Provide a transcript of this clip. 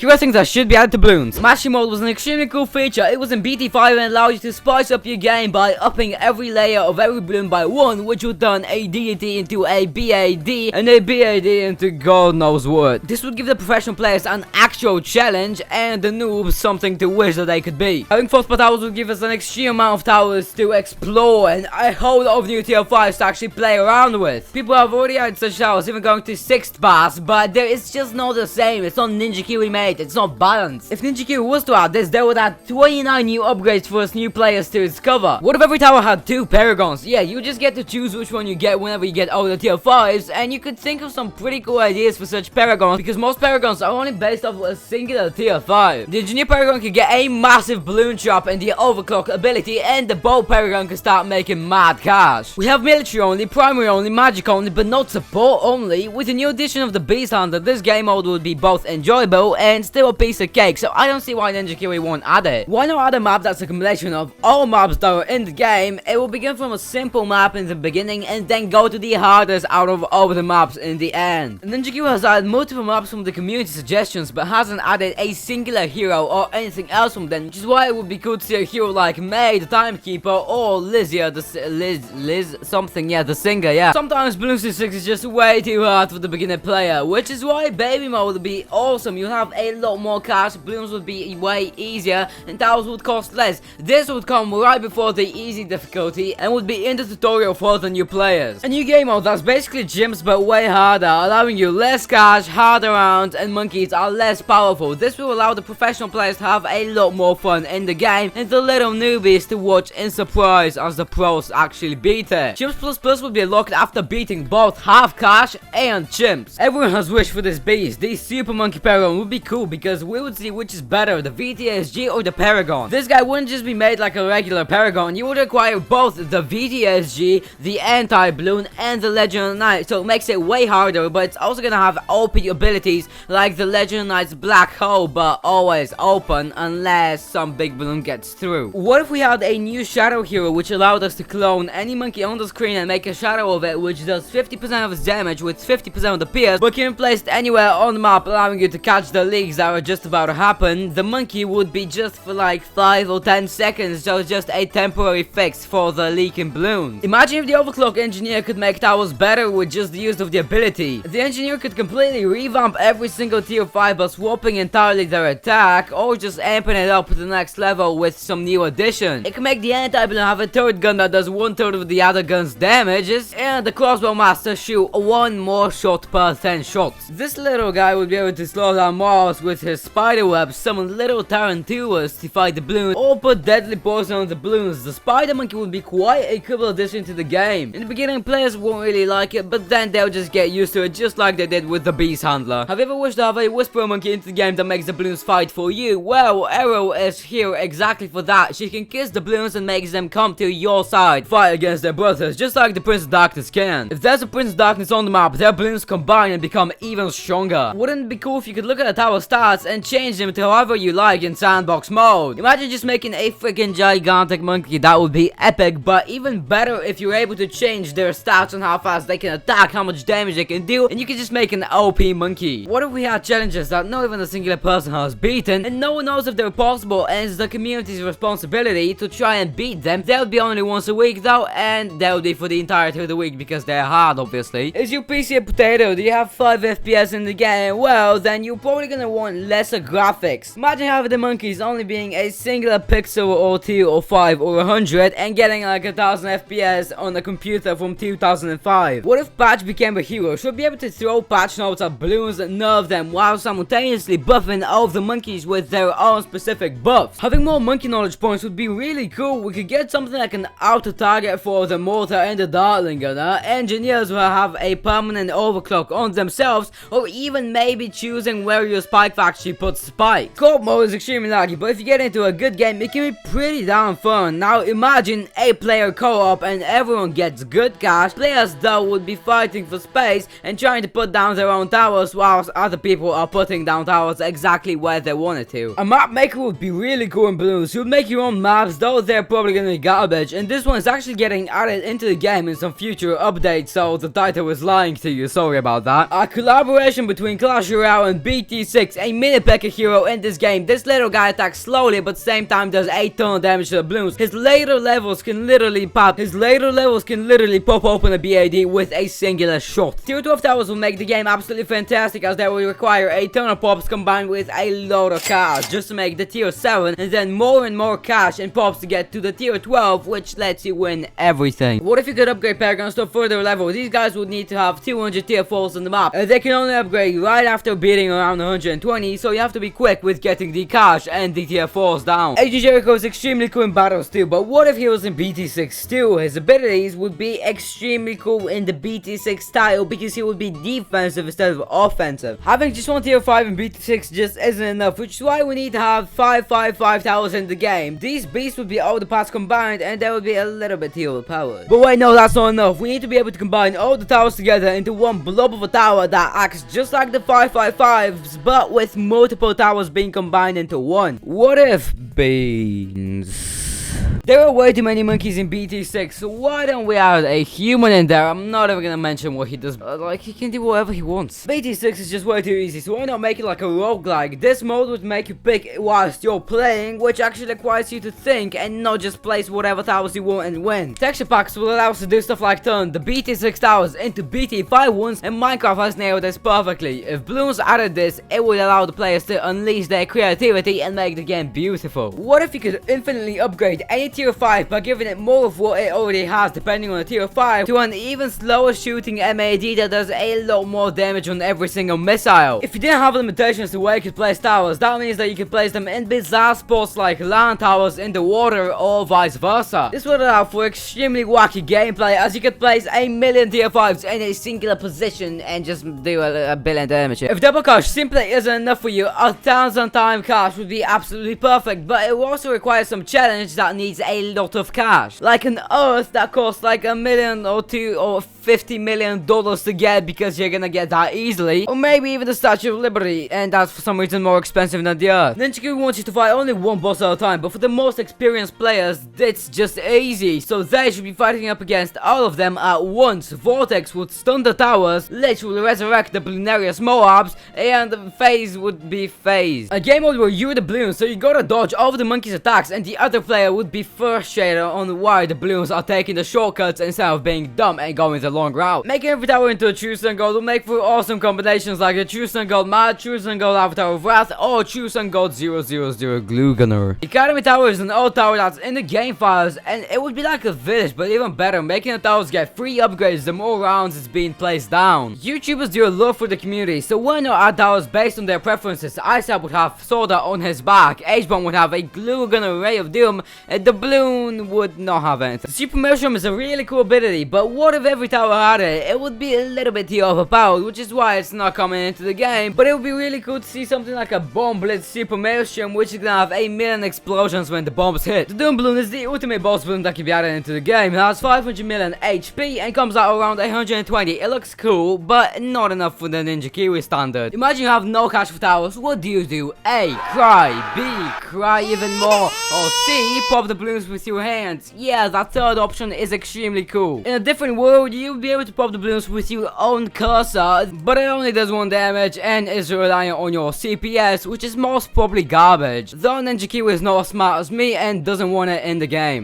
Here are things that should be added to Bloons. Smashing mode was an extremely cool feature. It was in BT5 and allowed you to spice up your game by upping every layer of every balloon by 1, which would turn a DDT into a B.A.D. and a B.A.D. into God knows what. This would give the professional players an actual challenge and the noobs something to wish that they could be. Having 4 spot towers would give us an extreme amount of towers to explore and a whole lot of new tier 5s to actually play around with. People have already had such towers, even going to 6th pass, but it's just not the same. It's not Ninja Kiwi made, it's not balanced. If Ninja Kiwi was to add this, they would add 29 new upgrades for us new players to discover. What if every tower had 2 paragons? Yeah, you just get to choose which one you get whenever you get all the tier 5s, and you could think of some pretty cool ideas for such paragons, because most paragons are only based off of a singular tier 5. The engineer paragon could get a massive balloon shop and the overclock ability, and the bow paragon can start making mad cash. We have military only, primary only, magic only, but not support only. With the new addition of the beast hunter, this game mode would be both enjoyable and still a piece of cake, so I don't see why Ninja Kiwi won't add it. Why not add a map that's a combination of all maps that are in the game? It will begin from a simple map in the beginning and then go to the hardest out of all the maps in the end. Ninja Kiwi has added multiple maps from the community suggestions, but hasn't added a singular hero or anything else from them, which is why it would be cool to see a hero like May, the Timekeeper, or Lizzie, Liz something, yeah, the singer, yeah. Sometimes Bloons 6 is just way too hard for the beginner player, which is why baby mode would be awesome. You'll have a lot more cash, Bloons would be way easier, and towers would cost less. This would come right before the easy difficulty and would be in the tutorial for the new players. A new game mode that's basically gyms but way harder, allowing you less cash, harder rounds, and monkeys are less powerful. This will allow the professional players to have a lot more fun in the game and the little newbies to watch in surprise as the pros actually beat it. Chimps plus would be unlocked after beating both half cash and chimps. Everyone has wished for this beast. The super monkey paragon would be cool because we would see which is better, the VTSG or the paragon. This guy wouldn't just be made like a regular paragon, you would require both the VTSG, the anti-balloon, and the Legend of Night, so it makes it way harder, but it's also gonna have OP abilities like the Legend of Night's black hole, but always open unless some big balloon gets through. What if we had a new shadow hero which allowed us to clone any monkey on the screen and make a shadow of it, which does 50% of its damage with 50% of the PS, but can be placed anywhere on the map, allowing you to catch the leaks that are just about to happen. The monkey would be just for like 5 or 10 seconds, so it's just a temporary fix for the leaking balloons. Imagine if the overclock engineer could make towers better with just the use of the ability. The engineer could completely revamp every single tier 5 by swapping entirely their attack, or just amping it up to the next level with some new addition. It can make the anti-balloon have a third gun that does 1/3 of the other gun's damages, and the crossbow master shoot 1 more shot per 10 shots. This little guy would be able to slow down mobs with his spider webs, summon little tarantulas to fight the balloon, or put deadly poison on the balloons. The spider monkey would be quite a cool addition to the game. In the beginning, players won't really like it, but then they'll just get used to it, just like they did with the beast handler. Have you ever wished to have a whisperer monkey into the game that makes the balloons fight for you? Well, Arrow is here exactly for that. She can kiss the balloons and makes them come to your side, fight against their brothers, just like the Prince of Darkness can. If there's a Prince of Darkness on the map, their balloons combine and become even stronger. Wouldn't it be cool if you could look at the tower stats and change them to however you like in sandbox mode? Imagine just making a freaking gigantic monkey. That would be epic, but even better if you're able to change their stats on how fast they can attack, how much damage they can do, and you can just make an OP monkey. What if we had challenges that not even a singular person has beaten, and no one knows if they're possible, and it's the community's responsibility to try and beat them? They would be only once a week though, and that would be for the entirety of the week because they're hard, obviously. Is your PC a potato? Do you have 5 FPS in the game? Well, then you're probably gonna want lesser graphics. Imagine having the monkeys only being a singular pixel or 2 or 5 or 100 and getting like 1000 FPS on a computer from 2005. What if Patch became a hero? Should be able to throw patch notes at balloons and nerf them while simultaneously buffing all of the monkeys with their own specific buffs. Having more monkey knowledge points would be really cool. We could get something like an auto target for the mortar and the dartling gunner. Engineers will have a permanent overclock on themselves, or even maybe choosing where your spike factory puts spikes. Co-op mode is extremely laggy, but if you get into a good game, it can be pretty damn fun. Now imagine a player co-op and everyone gets good cash. Players though would be fighting for space and trying to put down their own towers, whilst other people are putting down towers exactly where they wanted to. A map maker would be really cool in Bloons. You'd make your own maps, though they're probably gonna be garbage, and this one is actually getting added into the game in some future updates, so the title is lying to you, sorry about that. A collaboration between Clash Royale and BTD6 BTD6, a mini P.A.D hero in this game. This little guy attacks slowly, but at the same time does a ton of damage to the Bloons. His later levels can literally pop open a B.A.D with a singular shot. Tier 12 towers will make the game absolutely fantastic, as they will require a ton of pops combined with a lot of cash just to make the tier 7, and then more and more cash and pops to get to the tier 12, which lets you win everything. What if you could upgrade Paragons to a further level? These guys would need to have 200 tier 4s on the map, and they can only upgrade right after beating around 120, so you have to be quick with getting the cash and the tier 4s down. AJ Jericho is extremely cool in battles too, but what if he was in BT6 too? His abilities would be extremely cool in the BT6 style because he would be defensive instead of offensive. Having just one tier 5 in BT6 just isn't enough, which is why we need to have 5 towers in the game. These beasts would be all the parts combined, and they would be a little bit overpowered. But wait, no, that's not enough. We need to be able to combine all the towers together into one blob of a tower that acts just like the 5s, but with multiple towers being combined into one. What if Beans? There are way too many monkeys in BT6, so why don't we add a human in there? I'm not even gonna mention what he does, like, he can do whatever he wants. BT6 is just way too easy, so why not make it like a roguelike? This mode would make you pick whilst you're playing, which actually requires you to think and not just place whatever towers you want and win. Texture packs will allow us to do stuff like turn the BT6 towers into BT5 ones, and Minecraft has nailed this perfectly. If Bloons added this, it would allow the players to unleash their creativity and make the game beautiful. What if you could infinitely upgrade any tier 5 by giving it more of what it already has depending on the tier 5 to an even slower shooting M.A.D that does a lot more damage on every single missile? If you didn't have limitations to where you could place towers, that means that you could place them in bizarre spots like land towers in the water or vice versa. This would allow for extremely wacky gameplay, as you could place a million tier 5s in a singular position and just do a billion damage. If double cash simply isn't enough for you, 1,000 time cash would be absolutely perfect, but it will also require some challenge that needs a lot of cash, like an earth that costs like $1 million or $2 or $50 million to get because you're gonna get that easily, or maybe even the Statue of Liberty, and that's for some reason more expensive than the earth. Ninja wants you to fight only one boss at a time, but for the most experienced players it's just easy, so they should be fighting up against all of them at once. Vortex would stun the towers, Lich will resurrect the Bloonarius Moabs, and the phase would be phased. A game mode where you're the Bloons, so you gotta dodge all of the monkey's attacks, and the other player would be first shader on why the Bloons are taking the shortcuts instead of being dumb and going the long route. Making every tower into a True Sun Gold will make for awesome combinations like the True Sun Gold Mad, True Sun Gold Avatar of Wrath, or True Sun Gold 000 Glue Gunner. The Academy Tower is an old tower that's in the game files, and it would be like a village, but even better, making the towers get free upgrades the more rounds it's being placed down. YouTubers do a lot for the community, so why not add towers based on their preferences? Isaac would have Soda on his back, H-Bomb would have a Glue Gunner Ray of Doom, and the Bloon would not have anything. Super Mushroom is a really cool ability, but what if every tower had it? It would be a little bit too overpowered, which is why it's not coming into the game, but it would be really cool to see something like a Bomb Blitz Super Mushroom, which is gonna have 1 million explosions when the bombs hit. The Doom Bloon is the ultimate boss bloon that can be added into the game. It has 500 million HP and comes out around 120. It looks cool, but not enough for the Ninja Kiwi standard. Imagine you have no cash for towers. What do? A. Cry. B. Cry even more. Or C. Pop the Bloons with your hands. Yeah, that third option is extremely cool. In a different world, you'll be able to pop the Bloons with your own cursor, but it only does 1 damage and is reliant on your CPS, which is most probably garbage. Though Ninja Kiwi is not as smart as me and doesn't want it in the game.